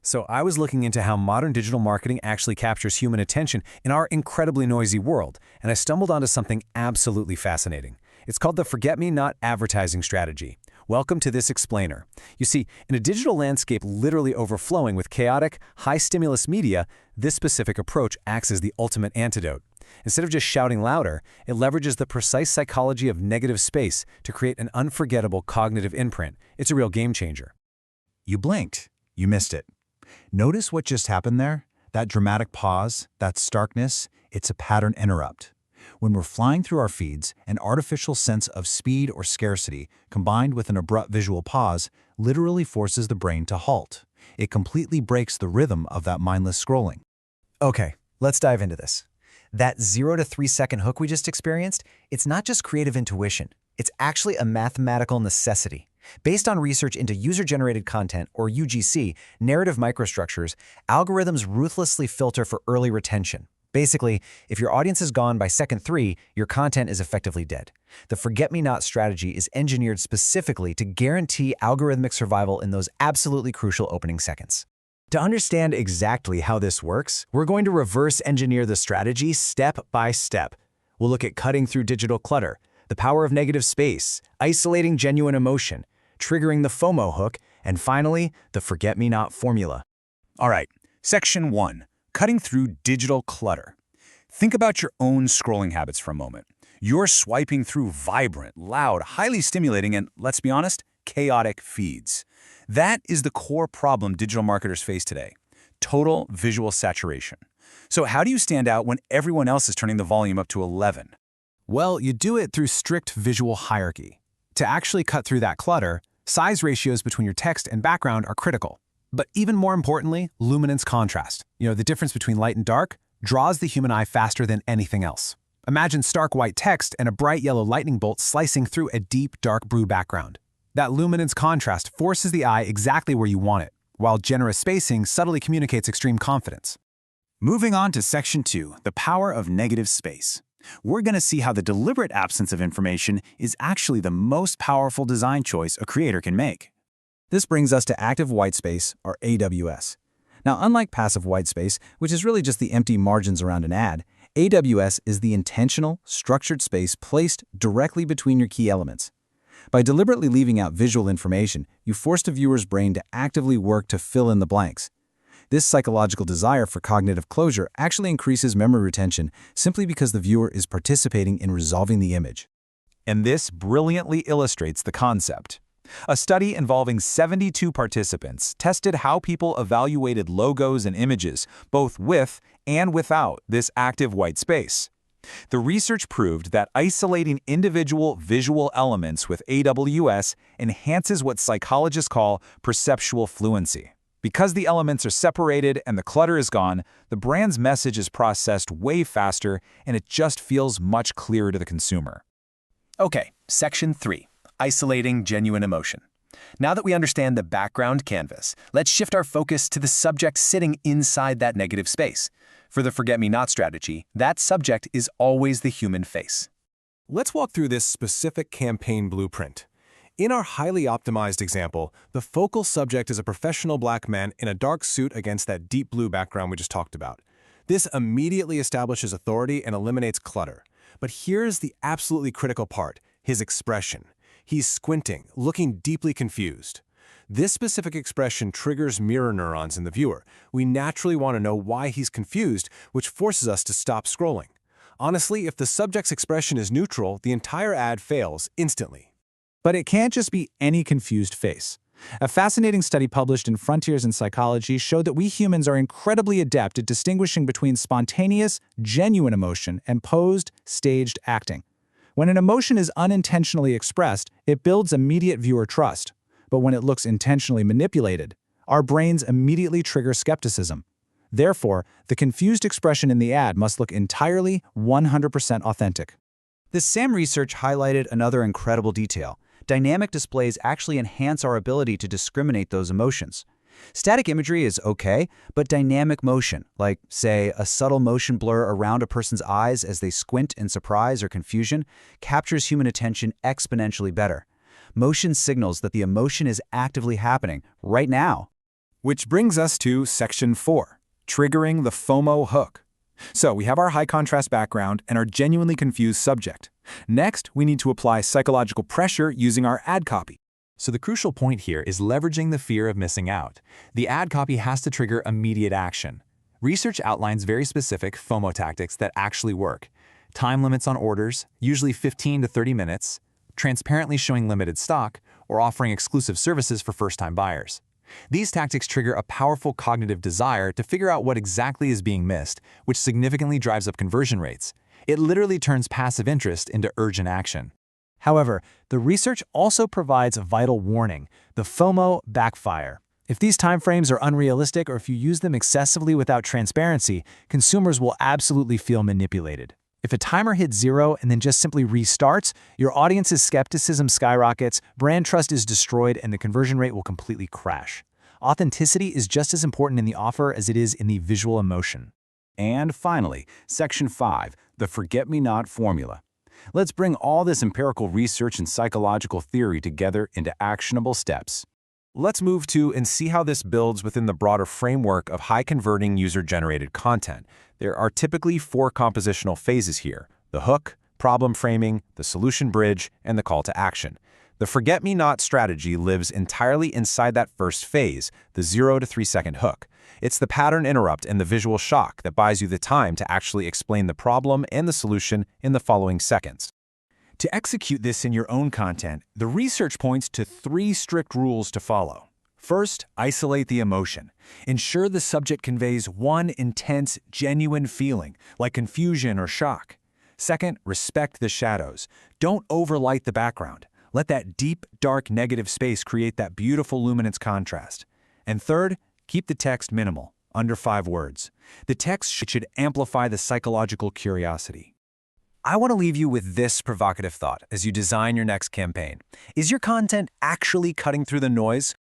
So I was looking into how modern digital marketing actually captures human attention in our incredibly noisy world, and I stumbled onto something absolutely fascinating. It's called the Forget-Me-Not advertising strategy. Welcome to this explainer. You see, in a digital landscape literally overflowing with chaotic, high-stimulus media, this specific approach acts as the ultimate antidote. Instead of just shouting louder, it leverages the precise psychology of negative space to create an unforgettable cognitive imprint. It's a real game changer. You blinked. You missed it. Notice what just happened there? That dramatic pause, that starkness, it's a pattern interrupt. When we're flying through our feeds, an artificial sense of speed or scarcity, combined with an abrupt visual pause, literally forces the brain to halt. It completely breaks the rhythm of that mindless scrolling. Okay, let's dive into this. That 0 to 3 second hook we just experienced, it's not just creative intuition. It's actually a mathematical necessity. Based on research into user-generated content, or UGC, narrative microstructures, algorithms ruthlessly filter for early retention. Basically, if your audience is gone by second 3, your content is effectively dead. The Forget-Me-Not strategy is engineered specifically to guarantee algorithmic survival in those absolutely crucial opening seconds. To understand exactly how this works, we're going to reverse engineer the strategy step by step. We'll look at cutting through digital clutter, the power of negative space, isolating genuine emotion, triggering the FOMO hook, and finally, the Forget-Me-Not formula. All right, Section 1, cutting through digital clutter. Think about your own scrolling habits for a moment. You're swiping through vibrant, loud, highly stimulating, and let's be honest, chaotic feeds. That is the core problem digital marketers face today: total visual saturation. So how do you stand out when everyone else is turning the volume up to 11? Well, you do it through strict visual hierarchy. To actually cut through that clutter, size ratios between your text and background are critical. But even more importantly, luminance contrast. The difference between light and dark draws the human eye faster than anything else. Imagine stark white text and a bright yellow lightning bolt slicing through a deep, dark blue background. That luminance contrast forces the eye exactly where you want it, while generous spacing subtly communicates extreme confidence. Moving on to Section 2, the power of negative space. We're going to see how the deliberate absence of information is actually the most powerful design choice a creator can make. This brings us to active white space, or AWS. Now, unlike passive white space, which is really just the empty margins around an ad, AWS is the intentional, structured space placed directly between your key elements. By deliberately leaving out visual information, you force the viewer's brain to actively work to fill in the blanks. This psychological desire for cognitive closure actually increases memory retention simply because the viewer is participating in resolving the image. And this brilliantly illustrates the concept. A study involving 72 participants tested how people evaluated logos and images, both with and without this active white space. The research proved that isolating individual visual elements with AWS enhances what psychologists call perceptual fluency. Because the elements are separated and the clutter is gone, the brand's message is processed way faster and it just feels much clearer to the consumer. Okay, Section 3, isolating genuine emotion. Now that we understand the background canvas, let's shift our focus to the subject sitting inside that negative space. For the Forget-Me-Not strategy, that subject is always the human face. Let's walk through this specific campaign blueprint. In our highly optimized example, the focal subject is a professional black man in a dark suit against that deep blue background we just talked about. This immediately establishes authority and eliminates clutter. But here's the absolutely critical part: his expression. He's squinting, looking deeply confused. This specific expression triggers mirror neurons in the viewer. We naturally want to know why he's confused, which forces us to stop scrolling. Honestly, if the subject's expression is neutral, the entire ad fails instantly. But it can't just be any confused face. A fascinating study published in Frontiers in Psychology showed that we humans are incredibly adept at distinguishing between spontaneous, genuine emotion and posed, staged acting. When an emotion is unintentionally expressed, it builds immediate viewer trust. But when it looks intentionally manipulated, our brains immediately trigger skepticism. Therefore, the confused expression in the ad must look entirely 100% authentic. This SAM research highlighted another incredible detail. Dynamic displays actually enhance our ability to discriminate those emotions. Static imagery is okay, but dynamic motion, like, say, a subtle motion blur around a person's eyes as they squint in surprise or confusion, captures human attention exponentially better. Motion signals that the emotion is actively happening right now. Which brings us to Section 4, triggering the FOMO hook. So we have our high contrast background and our genuinely confused subject. Next, we need to apply psychological pressure using our ad copy. So the crucial point here is leveraging the fear of missing out. The ad copy has to trigger immediate action. Research outlines very specific FOMO tactics that actually work. Time limits on orders, usually 15 to 30 minutes, transparently showing limited stock, or offering exclusive services for first-time buyers. These tactics trigger a powerful cognitive desire to figure out what exactly is being missed, which significantly drives up conversion rates. It literally turns passive interest into urgent action. However, the research also provides a vital warning: the FOMO backfire. If these timeframes are unrealistic or if you use them excessively without transparency, consumers will absolutely feel manipulated. If a timer hits 0 and then just simply restarts, your audience's skepticism skyrockets, brand trust is destroyed, and the conversion rate will completely crash. Authenticity is just as important in the offer as it is in the visual emotion. And finally, Section 5, the forget-me-not formula. Let's bring all this empirical research and psychological theory together into actionable steps. Let's move to and see how this builds within the broader framework of high-converting user-generated content. There are typically 4 compositional phases here: the hook, problem framing, the solution bridge, and the call to action. The forget-me-not strategy lives entirely inside that first phase, the 0 to 3 second hook. It's the pattern interrupt and the visual shock that buys you the time to actually explain the problem and the solution in the following seconds. To execute this in your own content, the research points to 3 strict rules to follow. First, isolate the emotion. Ensure the subject conveys one intense, genuine feeling, like confusion or shock. Second, respect the shadows. Don't overlight the background. Let that deep, dark, negative space create that beautiful luminance contrast. And third, keep the text minimal, under 5 words. The text should amplify the psychological curiosity. I want to leave you with this provocative thought as you design your next campaign. Is your content actually cutting through the noise,